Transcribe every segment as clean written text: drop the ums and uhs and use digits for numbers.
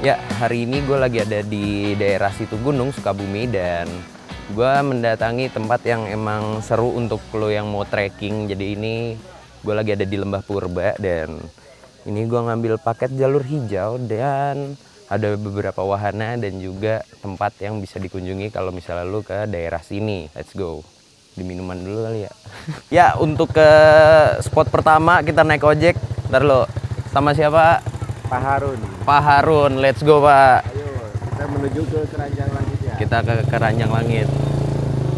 Ya, hari ini gue lagi ada di daerah Situgunung, Sukabumi, dan gue mendatangi tempat yang emang seru untuk lo yang mau trekking. Jadi ini gue lagi ada di Lembah Purba, dan ini gue ngambil paket jalur hijau, dan ada beberapa wahana dan juga tempat yang bisa dikunjungi kalau misalnya lo ke daerah sini. Let's go. Di minuman dulu kali ya. Ya, untuk ke spot pertama kita naik ojek. Ntar lo, sama siapa? Pak Harun. Pak Harun, let's go Pak. Ayo, kita menuju ke Keranjang Langit ya. Kita ke Keranjang Langit.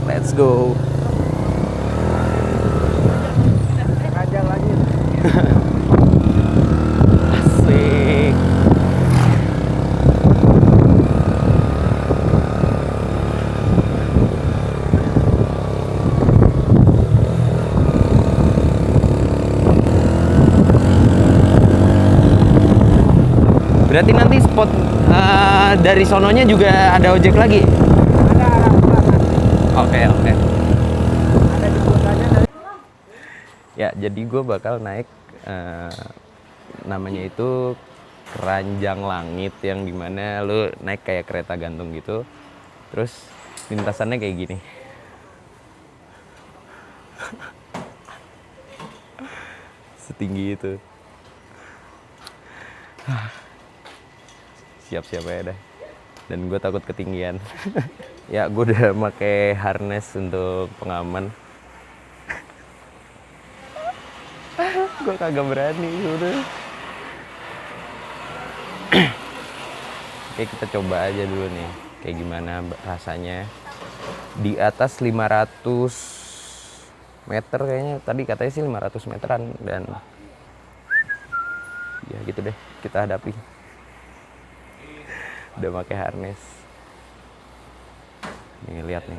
Let's go. Keranjang Langit. Asik. Berarti nanti spot dari sononya juga ada ojek lagi? Ada arah pulang. Oke. Ada jemputannya dari. Ya, jadi gue bakal naik namanya itu Keranjang Langit, yang dimana lu naik kayak kereta gantung gitu. Terus lintasannya kayak gini. Setinggi itu. Siap-siap aja dah. Dan gue takut ketinggian. Ya, gue udah pakai harness untuk pengaman. Gue kagak berani udah. Oke, kita coba aja dulu nih kayak gimana rasanya di atas 500 meter kayaknya. Tadi katanya sih 500 meteran, dan ya gitu deh kita hadapi. Udah pakai harness. Nih, lihat nih.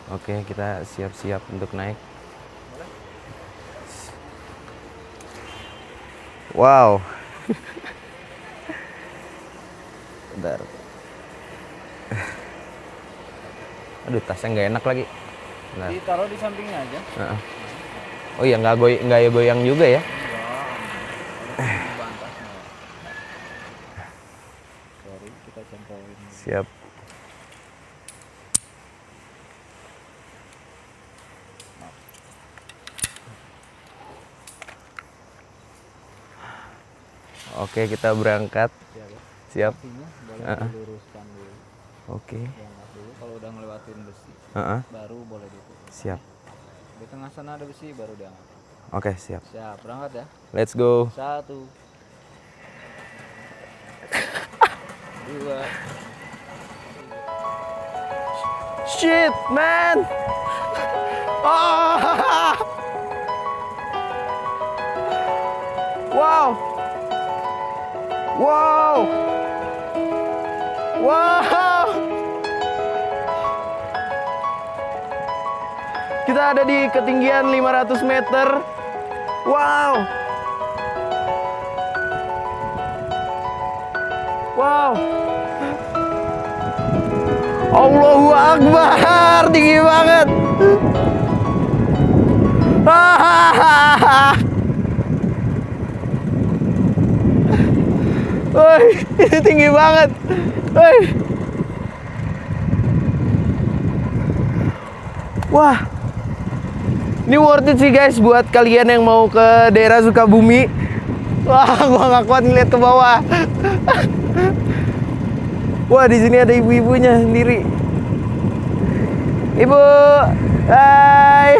Oke, kita siap-siap untuk naik. Wow. Bentar. Aduh, tasnya nggak enak lagi. Bentar. Ditaruh di sampingnya aja. Oh iya, nggak goyang juga ya? Sorry, kita contohin. Siap. Oke, kita berangkat. Siap. Kakinya boleh diluruskan dulu. Oke. Diangkat dulu. Kalau udah ngelewatin besi, baru boleh ditutup. Siap. Di tengah sana ada besi, baru diangkat. Oke, siap. Siap, berangkat ya. Let's go. 1, 2. Shit, man. Ah! Wow. Wow. Wow. Kita ada di ketinggian 500 meter. Wow. Wow. Allahu Akbar, tinggi banget. Woi, ini tinggi banget. Woi. Wah. Ini worth it sih guys buat kalian yang mau ke daerah Sukabumi. Wah, gua nggak kuat ngeliat ke bawah. Wah, di sini ada ibu-ibunya sendiri. Ibu, hai.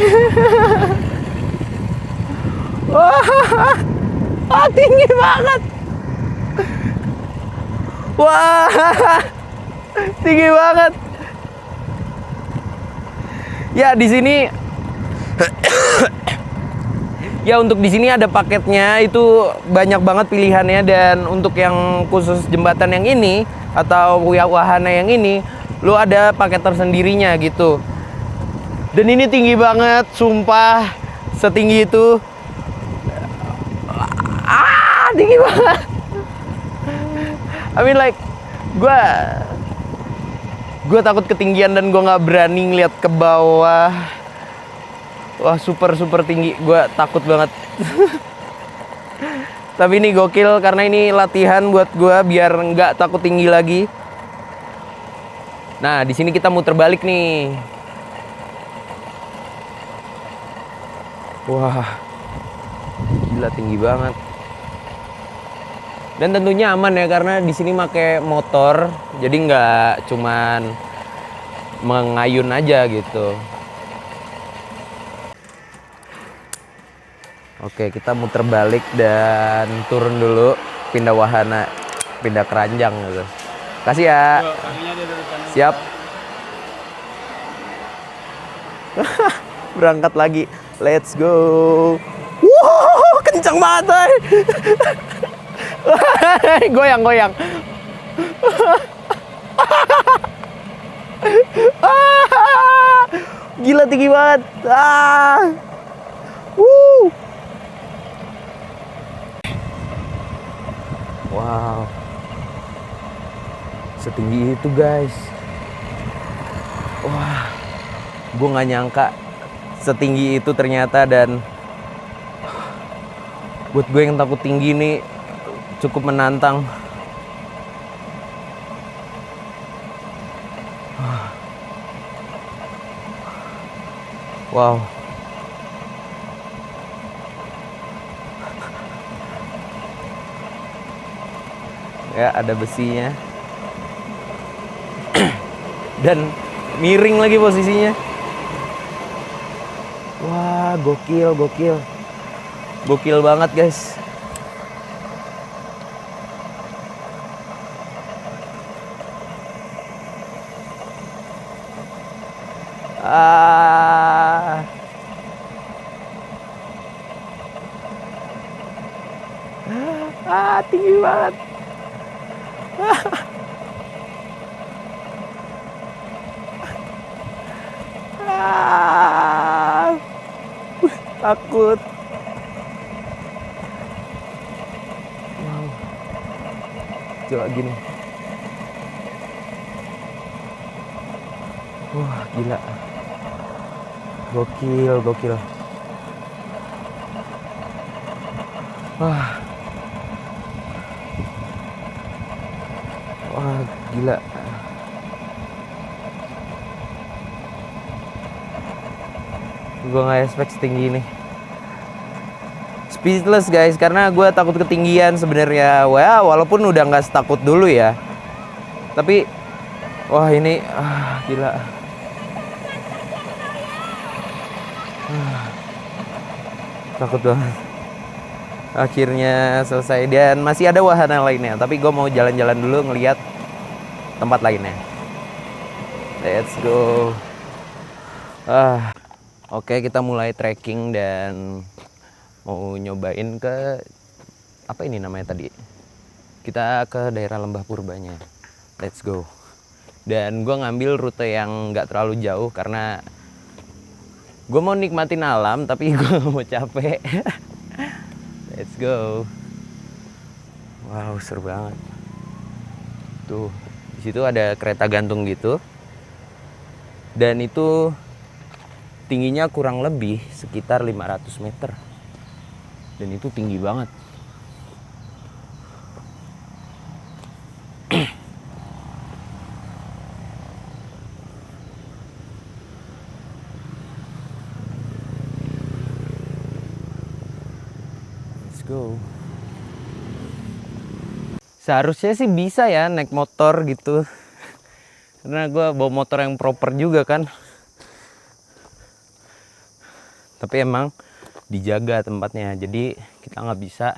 Wah, tinggi banget. Wah, tinggi banget. Ya, di sini. Ya, untuk di sini ada paketnya, itu banyak banget pilihannya, dan untuk yang khusus jembatan yang ini atau wahana yang ini, lu ada paket tersendirinya gitu. Dan ini tinggi banget, sumpah, setinggi itu. Tinggi banget. I mean like, gue takut ketinggian dan gue nggak berani ngeliat ke bawah. Wah, super tinggi. Gue takut banget. Tapi ini gokil karena ini latihan buat gue biar nggak takut tinggi lagi. Nah, di sini kita muter balik nih. Wah, gila tinggi banget. Dan tentunya aman ya karena di sini pakai motor, jadi nggak cuman mengayun aja gitu. Oke, kita muter balik dan turun dulu, pindah wahana, pindah keranjang gitu. Kasih ya. Siap. Berangkat lagi. Let's go. Wow, kencang banget. Goyang. Gila tinggi banget. Wow. Setinggi itu, guys. Wah. Gue nggak nyangka setinggi itu ternyata, dan buat gue yang takut tinggi nih cukup menantang. Wow. Ya, ada besinya. Dan miring lagi posisinya. Wah, gokil. Gokil banget, guys. Tinggi banget. Takut. Wow. Coba gini. Wah, gila. Gokil. Wah, gila. Gue nggak expect setinggi ini. Speechless, guys, karena gue takut ketinggian sebenarnya. Wah, walaupun udah nggak setakut dulu ya. Tapi, wah ini, gila. Takut banget. Akhirnya selesai, dan masih ada wahana lainnya. Tapi gue mau jalan-jalan dulu ngeliat tempat lainnya. Let's go. Oke, kita mulai trekking dan mau nyobain ke apa ini namanya tadi? Kita ke daerah Lembah Purbanya. Let's go. Dan gue ngambil rute yang nggak terlalu jauh karena gue mau nikmatin alam, tapi gue gak mau capek. Let's go. Wow, seru banget. Tuh, di situ ada kereta gantung gitu. Dan itu tingginya kurang lebih sekitar 500 meter. Dan itu tinggi banget. Let's go. Seharusnya sih bisa ya naik motor gitu. Karena gue bawa motor yang proper juga kan. Tapi emang dijaga tempatnya, jadi kita nggak bisa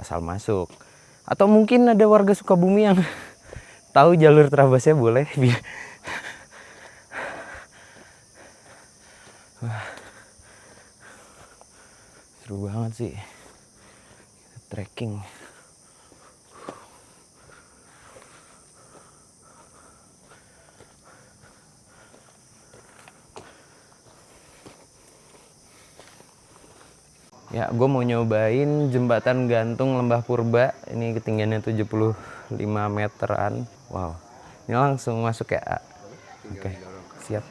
asal masuk. Atau mungkin ada warga Sukabumi yang tahu jalur terabasnya, boleh. Wah, seru banget sih trekking. Ya, gue mau nyobain jembatan gantung Lembah Purba. Ini ketinggiannya 75 meteran. Wow. Ini langsung masuk ya. Oke, siap.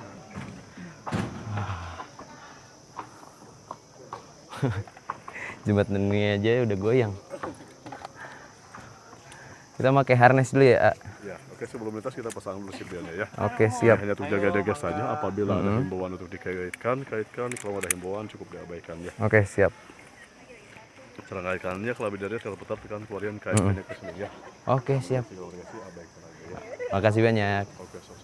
Jembatan ini aja udah goyang. Kita pakai harness dulu ya, A? Ya, oke, sebelum lintas kita pasang dulu sirkulnya ya. Oke, siap. Hanya untuk jaga-jaga saja, apabila ada himbauan untuk dikaitkan, kalau ada himbauan cukup diabaikan ya. Oke, siap. Cara ngaikannya, kalau lebih dari kalau putar tekan keluarin kaitkannya ke sini ya. Oke, siap. Orientasi abaikan aja ya. Makasih banyak. Oke, sos.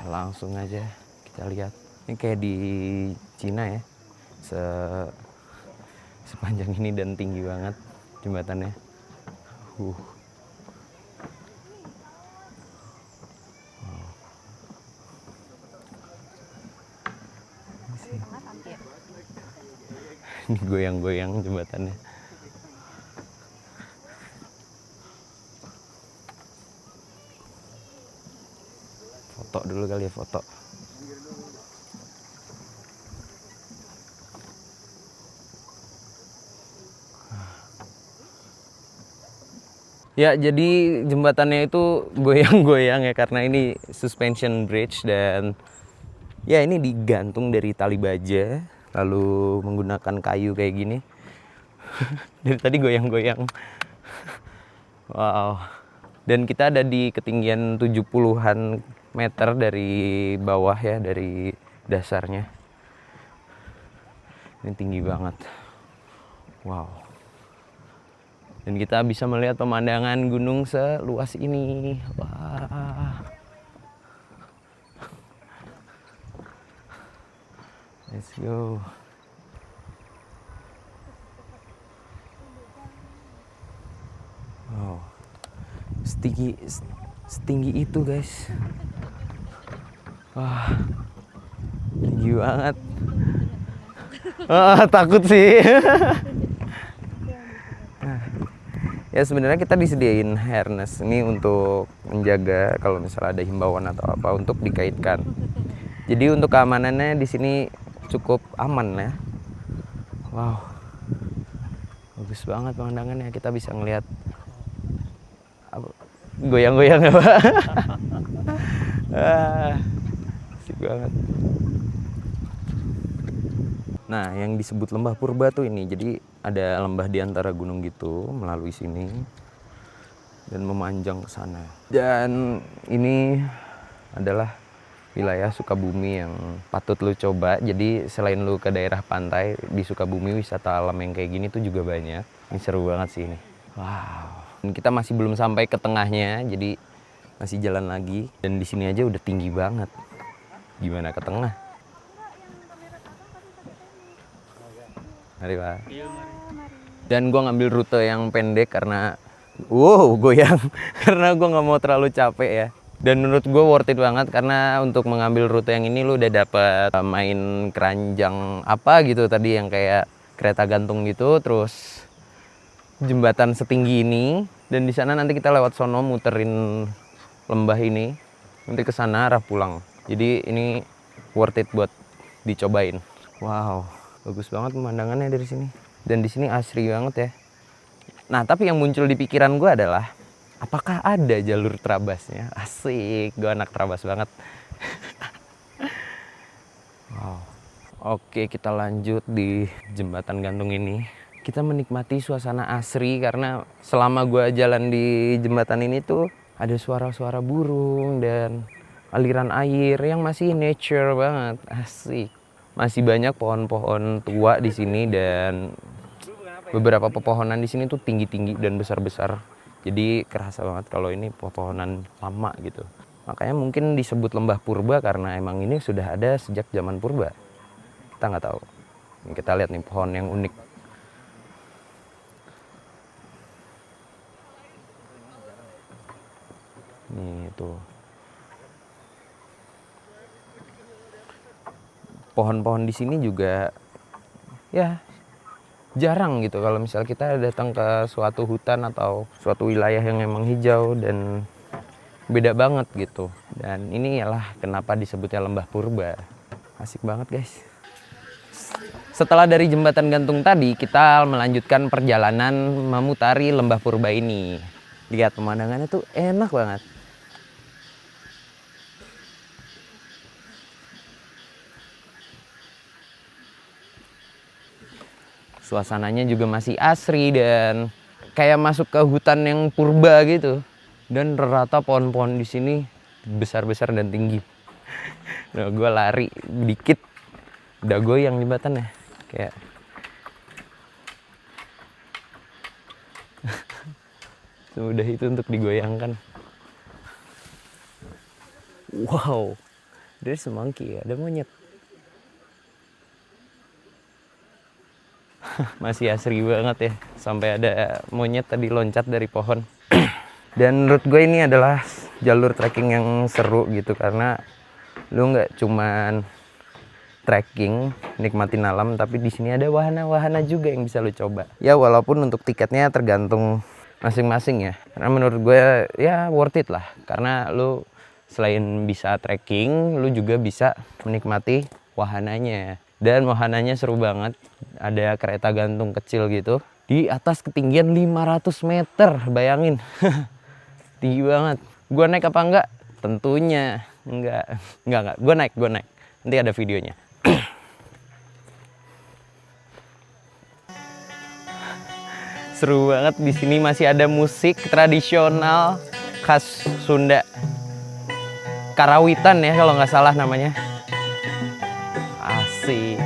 Langsung aja kita lihat. Ini kayak di Cina ya. Sepanjang ini dan tinggi banget jembatannya. Wow. Ini goyang-goyang jembatannya. Foto dulu kali ya, foto. Ya, jadi jembatannya itu goyang-goyang ya karena ini suspension bridge dan ya ini digantung dari tali baja lalu menggunakan kayu kayak gini. Dari tadi goyang-goyang. Wow. Dan kita ada di ketinggian 70-an meter dari bawah ya, dari dasarnya. Ini tinggi banget. Wow. Dan kita bisa melihat pemandangan gunung seluas ini. Wah. Let's go. Wow. Setinggi itu, guys. Wah. Tinggi banget. Takut sih. Ya sebenarnya kita disediain harness ini untuk menjaga kalau misalnya ada himbauan atau apa untuk dikaitkan. Jadi untuk keamanannya di sini cukup aman ya. Wow, bagus banget pemandangannya. Kita bisa ngelihat goyang-goyang ya Pak. Asik banget. Nah, yang disebut lembah purba tuh ini. Jadi ada lembah di antara gunung gitu melalui sini dan memanjang ke sana. Dan ini adalah wilayah Sukabumi yang patut lu coba. Jadi selain lu ke daerah pantai di Sukabumi, wisata alam yang kayak gini tuh juga banyak. Ini seru banget sih ini. Wow. Dan kita masih belum sampai ke tengahnya, jadi masih jalan lagi. Dan di sini aja udah tinggi banget. Gimana ke tengah? Mari Pak. Dan gue ngambil rute yang pendek karena goyang. Karena gue nggak mau terlalu capek ya. Dan menurut gue worth it banget karena untuk mengambil rute yang ini lu udah dapet main keranjang apa gitu tadi yang kayak kereta gantung gitu, terus jembatan setinggi ini, dan di sana nanti kita lewat sono muterin lembah ini, nanti ke sana arah pulang. Jadi ini worth it buat dicobain. Wow, bagus banget pemandangannya dari sini. Dan di sini asri banget ya. Nah, tapi yang muncul di pikiran gue adalah apakah ada jalur terabasnya? Asik, gue anak terabas banget. Wow. Oke, kita lanjut di jembatan gantung ini. Kita menikmati suasana asri karena selama gue jalan di jembatan ini tuh ada suara-suara burung dan aliran air yang masih nature banget. Asik. Masih banyak pohon-pohon tua di sini dan beberapa pepohonan di sini tuh tinggi-tinggi dan besar-besar. Jadi kerasa banget kalau ini pepohonan lama gitu. Makanya mungkin disebut lembah purba karena emang ini sudah ada sejak zaman purba. Kita nggak tahu. Kita lihat nih pohon yang unik. Nih tuh. Pohon-pohon di sini juga ya jarang gitu kalau misal kita datang ke suatu hutan atau suatu wilayah yang emang hijau dan beda banget gitu. Dan ini ialah kenapa disebutnya lembah purba. Asik banget guys. Setelah dari jembatan gantung tadi, kita melanjutkan perjalanan memutari lembah purba ini. Lihat pemandangannya tuh enak banget. Suasananya juga masih asri dan kayak masuk ke hutan yang purba gitu. Dan rata pohon-pohon di sini besar-besar dan tinggi. Nah, gue lari dikit udah goyang jembatannya kayak semudah itu untuk digoyangkan. Wow, there's a monkey, ada monyet. Masih asri banget ya, sampai ada monyet tadi loncat dari pohon. Dan menurut gue ini adalah jalur trekking yang seru gitu, karena lu nggak cuman trekking nikmatin alam, tapi di sini ada wahana-wahana juga yang bisa lu coba. Ya walaupun untuk tiketnya tergantung masing-masing ya, karena menurut gue ya worth it lah, karena lu selain bisa trekking, lu juga bisa menikmati wahananya. Dan wahananya seru banget, ada kereta gantung kecil gitu di atas ketinggian 500 meter, bayangin. Tinggi banget. Gue naik apa enggak? Tentunya enggak. Gue naik. Nanti ada videonya. Seru banget, di sini masih ada musik tradisional khas Sunda. Karawitan ya kalau nggak salah namanya. Asik.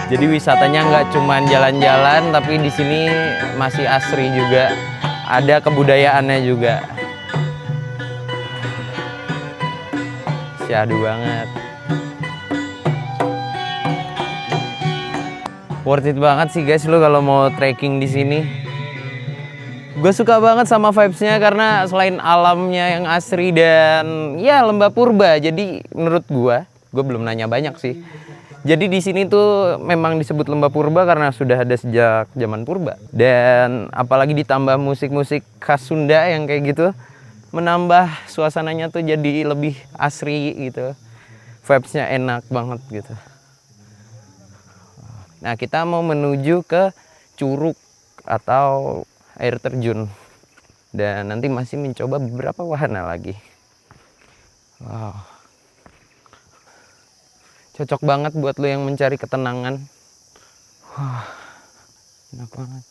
Jadi wisatanya nggak cuma jalan-jalan, tapi di sini masih asri juga. Ada kebudayaannya juga. Syahdu banget. Worth it banget sih guys, lu kalau mau trekking di sini. Gue suka banget sama vibes-nya karena selain alamnya yang asri dan ya lembah purba. Jadi menurut gue belum nanya banyak sih. Jadi di sini tuh memang disebut lembah purba karena sudah ada sejak zaman purba. Dan apalagi ditambah musik-musik khas Sunda yang kayak gitu, menambah suasananya tuh jadi lebih asri gitu. Vibes-nya enak banget gitu. Nah, kita mau menuju ke curug atau air terjun. Dan nanti masih mencoba beberapa wahana lagi. Wow. Cocok banget buat lo yang mencari ketenangan. Wah, enak banget.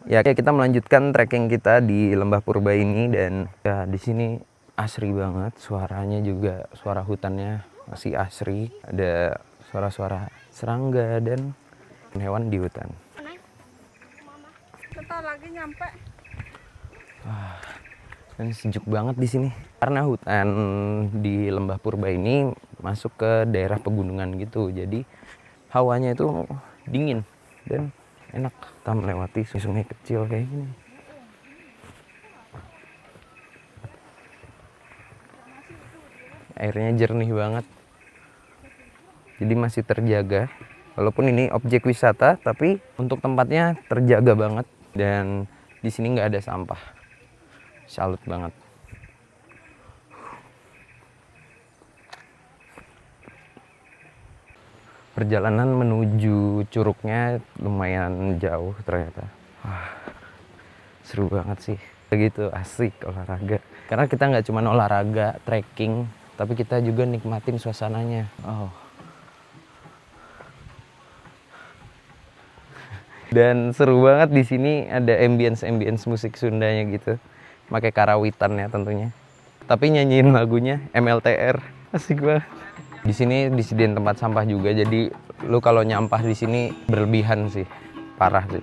Ya, kita melanjutkan trekking kita di lembah purba ini dan ya di sini asri banget. Suaranya juga, suara hutannya masih asri. Ada suara-suara serangga dan hewan di hutan. Bentar lagi nyampe. Wah, dan sejuk banget di sini. Karena hutan di lembah purba ini masuk ke daerah pegunungan gitu, jadi hawanya itu dingin dan enak. Kita melewati sungai kecil kayak gini. Airnya jernih banget, jadi masih terjaga. Walaupun ini objek wisata, tapi untuk tempatnya terjaga banget dan di sini nggak ada sampah. Salut banget. Perjalanan menuju curugnya lumayan jauh ternyata. Wah, seru banget sih. Begitu asik olahraga. Karena kita nggak cuma olahraga, trekking, tapi kita juga nikmatin suasananya. Oh. Dan seru banget di sini, ada ambience musik Sundanya gitu. Pakai karawitannya tentunya. Tapi nyanyiin lagunya MLTR. Asik banget. Di sini disediain tempat sampah juga, jadi lu kalau nyampah di sini berlebihan sih, parah sih.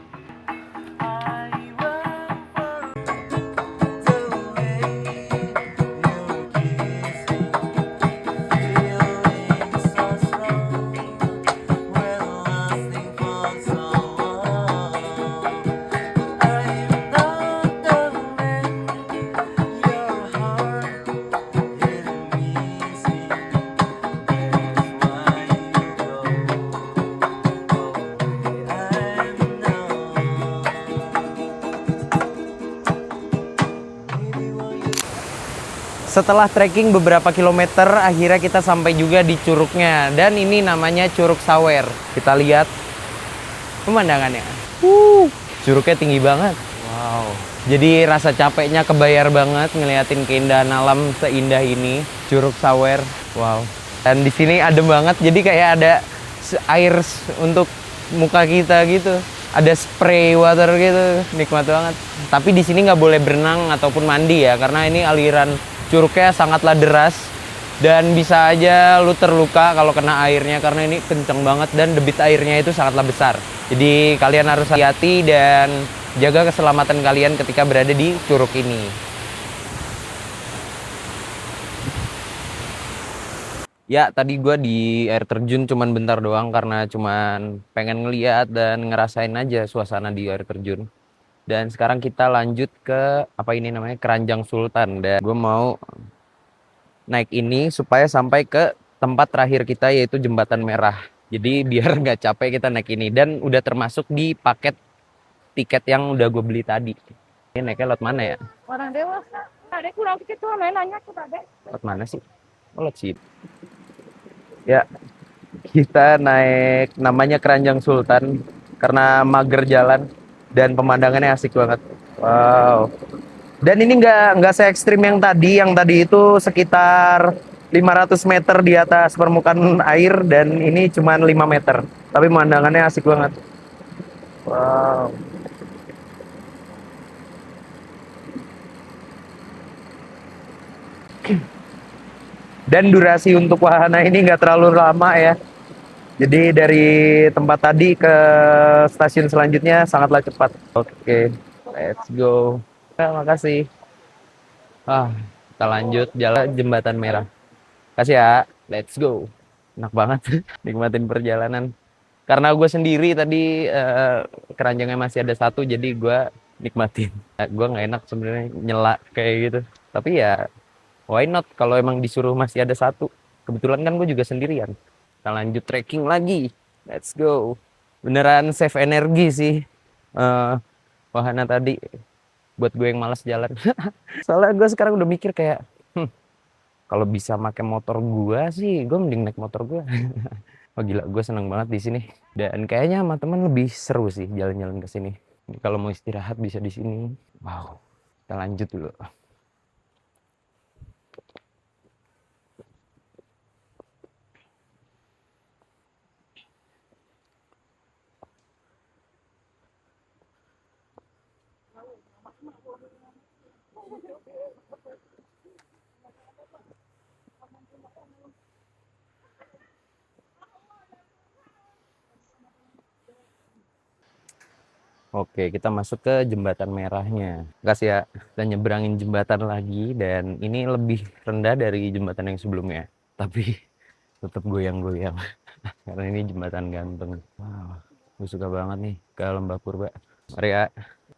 Setelah trekking beberapa kilometer, akhirnya kita sampai juga di curugnya. Dan ini namanya Curug Sawer. Kita lihat pemandangannya. Curugnya tinggi banget. Wow. Jadi rasa capeknya kebayar banget ngeliatin keindahan alam seindah ini. Curug Sawer. Wow. Dan di sini adem banget. Jadi kayak ada air untuk muka kita gitu. Ada spray water gitu. Nikmat banget. Tapi di sini nggak boleh berenang ataupun mandi ya. Karena ini aliran curugnya sangatlah deras dan bisa aja lu terluka kalau kena airnya karena ini kenceng banget dan debit airnya itu sangatlah besar. Jadi kalian harus hati-hati dan jaga keselamatan kalian ketika berada di curug ini. Ya, tadi gue di air terjun cuman bentar doang karena cuman pengen ngeliat dan ngerasain aja suasana di air terjun. Dan sekarang kita lanjut ke apa ini namanya Keranjang Sultan dan gue mau naik ini supaya sampai ke tempat terakhir kita yaitu Jembatan Merah. Jadi biar nggak capek kita naik ini dan udah termasuk di paket tiket yang udah gue beli tadi. Ini naiknya lewat mana ya? Orang dewasa. Adek kurang dikit tuh nanya ke Adek. Lewat mana sih? Oh, lewat sini. Ya, kita naik namanya Keranjang Sultan karena mager jalan dan pemandangannya asik banget. Wow. Dan ini nggak se ekstrim yang tadi. Yang tadi itu sekitar 500 meter di atas permukaan air dan ini cuma 5 meter. Tapi pemandangannya asik banget. Wow. Dan durasi untuk wahana ini nggak terlalu lama ya. Jadi dari tempat tadi ke stasiun selanjutnya sangatlah cepat. Oke, let's go. Terima kasih. Kita lanjut jalan Jembatan Merah. Kasih ya, let's go. Enak banget nikmatin perjalanan. Karena gue sendiri tadi keranjangnya masih ada satu, jadi gue nikmatin. Gue nggak enak sebenarnya nyela kayak gitu. Tapi ya, why not kalau emang disuruh masih ada satu. Kebetulan kan gue juga sendirian. Kita lanjut trekking lagi. Let's go. Beneran save energi sih. Wahana tadi. Buat gue yang malas jalan. Soalnya gue sekarang udah mikir kayak, kalau bisa pakai motor gue sih, gue mending naik motor gue. Oh gila, gue seneng banget di sini. Dan kayaknya sama teman lebih seru sih jalan-jalan ke sini. Kalau mau istirahat bisa di sini. Wow. Kita lanjut dulu. Oke, kita masuk ke Jembatan Merahnya. Kasih ya, kita nyebrangin jembatan lagi dan ini lebih rendah dari jembatan yang sebelumnya. Tapi tetap goyang-goyang. Karena ini jembatan gantung. Wow, gue suka banget nih ke Lembah Purba. Mari ya,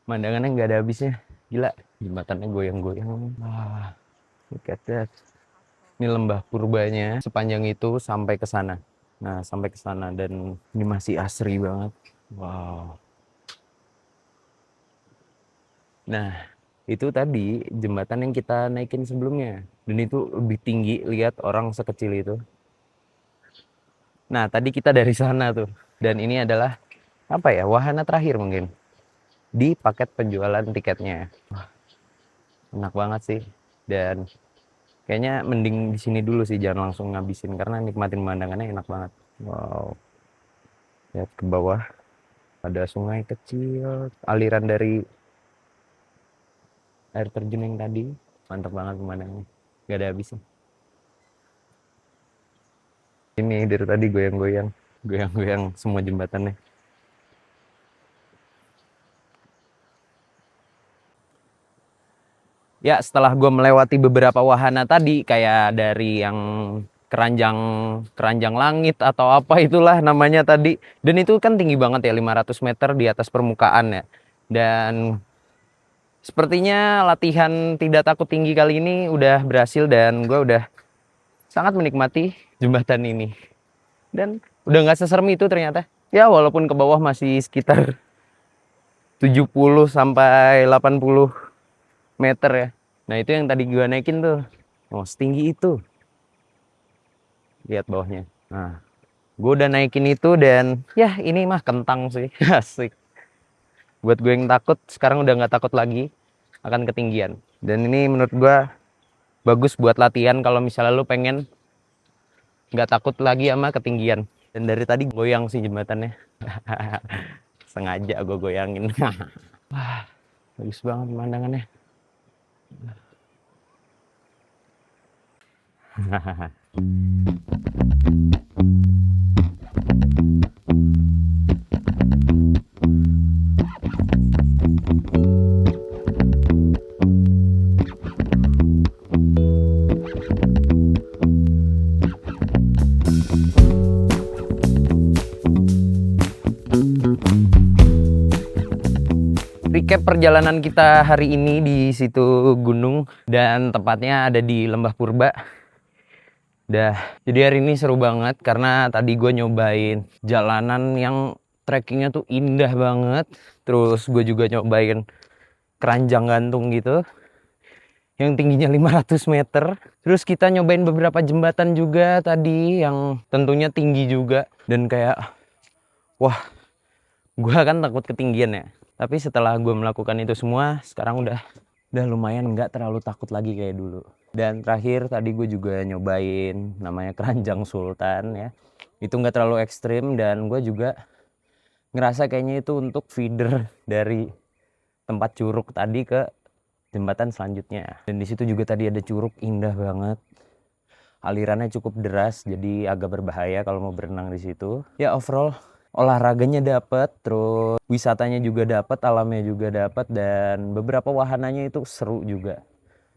pemandangannya nggak ada habisnya. Gila, jembatannya goyang-goyang. Wah, look at that. Ini Lembah Purbanya sepanjang itu sampai ke sana. Nah, sampai ke sana dan ini masih asri banget. Wow. Nah, itu tadi jembatan yang kita naikin sebelumnya. Dan itu lebih tinggi, lihat orang sekecil itu. Nah, tadi kita dari sana tuh. Dan ini adalah, apa ya, wahana terakhir mungkin. Di paket penjualan tiketnya. Wah, enak banget sih. Dan kayaknya mending di sini dulu sih, jangan langsung ngabisin. Karena nikmatin pemandangannya enak banget. Wow. Lihat ke bawah. Ada sungai kecil, aliran dari air terjun yang tadi. Mantap banget pemandangannya, gak ada habisnya. Ini dari tadi goyang-goyang semua jembatannya. Ya, setelah gue melewati beberapa wahana tadi, kayak dari yang keranjang langit atau apa itulah namanya tadi. Dan itu kan tinggi banget ya, 500 meter di atas permukaan ya. Dan sepertinya latihan tidak takut tinggi kali ini udah berhasil dan gue udah sangat menikmati jembatan ini. Dan udah nggak seserem itu ternyata. Ya walaupun ke bawah masih sekitar 70 sampai 80 meter ya. Nah itu yang tadi gue naikin tuh. Oh, setinggi itu. Lihat bawahnya. Nah, gue udah naikin itu dan ya ini mah kentang sih. Asik. Buat gue yang takut, sekarang udah nggak takut lagi akan ketinggian. Dan ini menurut gue bagus buat latihan kalau misalnya lu pengen nggak takut lagi sama ketinggian. Dan dari tadi goyang sih jembatannya. Sengaja gue goyangin. Wah, bagus banget pemandangannya. Recap perjalanan kita hari ini di situ gunung dan tepatnya ada di Lembah Purba. Jadi hari ini seru banget karena tadi gue nyobain jalanan yang trekkingnya tuh indah banget. Terus gue juga nyobain keranjang gantung gitu yang tingginya 500 meter. Terus kita nyobain beberapa jembatan juga tadi yang tentunya tinggi juga. Dan kayak, wah, gue kan takut ketinggian ya. Tapi setelah gue melakukan itu semua, sekarang udah lumayan nggak terlalu takut lagi kayak dulu. Dan terakhir tadi gue juga nyobain namanya keranjang sultan ya. Itu nggak terlalu ekstrim dan gue juga ngerasa kayaknya itu untuk feeder dari tempat curug tadi ke jembatan selanjutnya. Dan di situ juga tadi ada curug indah banget. Alirannya cukup deras jadi agak berbahaya kalau mau berenang di situ. Ya overall olahraganya dapat, terus wisatanya juga dapat, alamnya juga dapat, dan beberapa wahananya itu seru juga.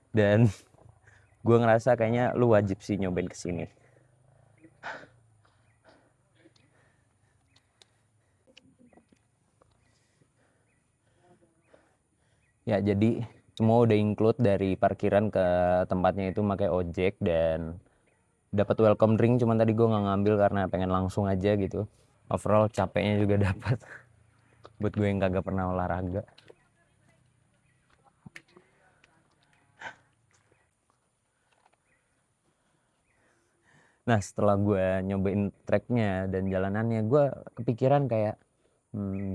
Dan gue ngerasa kayaknya lu wajib sih nyobain kesini. Ya jadi semua udah include dari parkiran ke tempatnya itu pakai ojek dan dapat welcome drink, cuman tadi gue nggak ngambil karena pengen langsung aja gitu. Overall capeknya juga dapat buat gue yang kagak pernah olahraga. Nah setelah gue nyobain treknya dan jalanannya, gue kepikiran kayak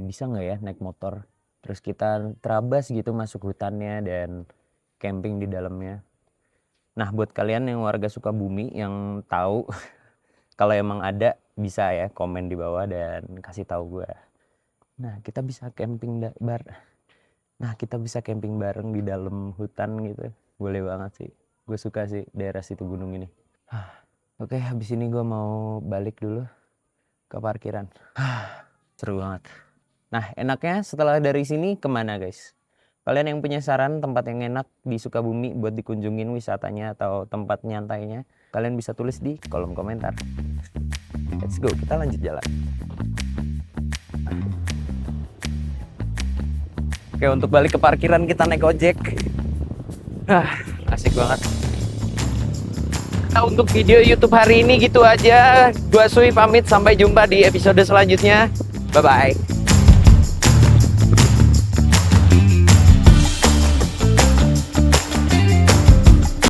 bisa nggak ya naik motor terus kita terabas gitu masuk hutannya dan camping di dalamnya. Nah buat kalian yang warga Sukabumi yang tahu kalau emang ada, bisa ya komen di bawah dan kasih tahu gue. Nah kita bisa camping bareng di dalam hutan gitu. Boleh banget sih. Gue suka sih daerah situ gunung ini. Oke, habis ini gue mau balik dulu ke parkiran. Seru banget. Nah enaknya setelah dari sini kemana guys? Kalian yang punya saran tempat yang enak di Sukabumi buat dikunjungin wisatanya atau tempat nyantainya, kalian bisa tulis di kolom komentar. Let's go, kita lanjut jalan. Oke, untuk balik ke parkiran kita naik ojek. Asik banget. Nah, untuk video YouTube hari ini gitu aja. Gua Sui pamit, sampai jumpa di episode selanjutnya. Bye-bye.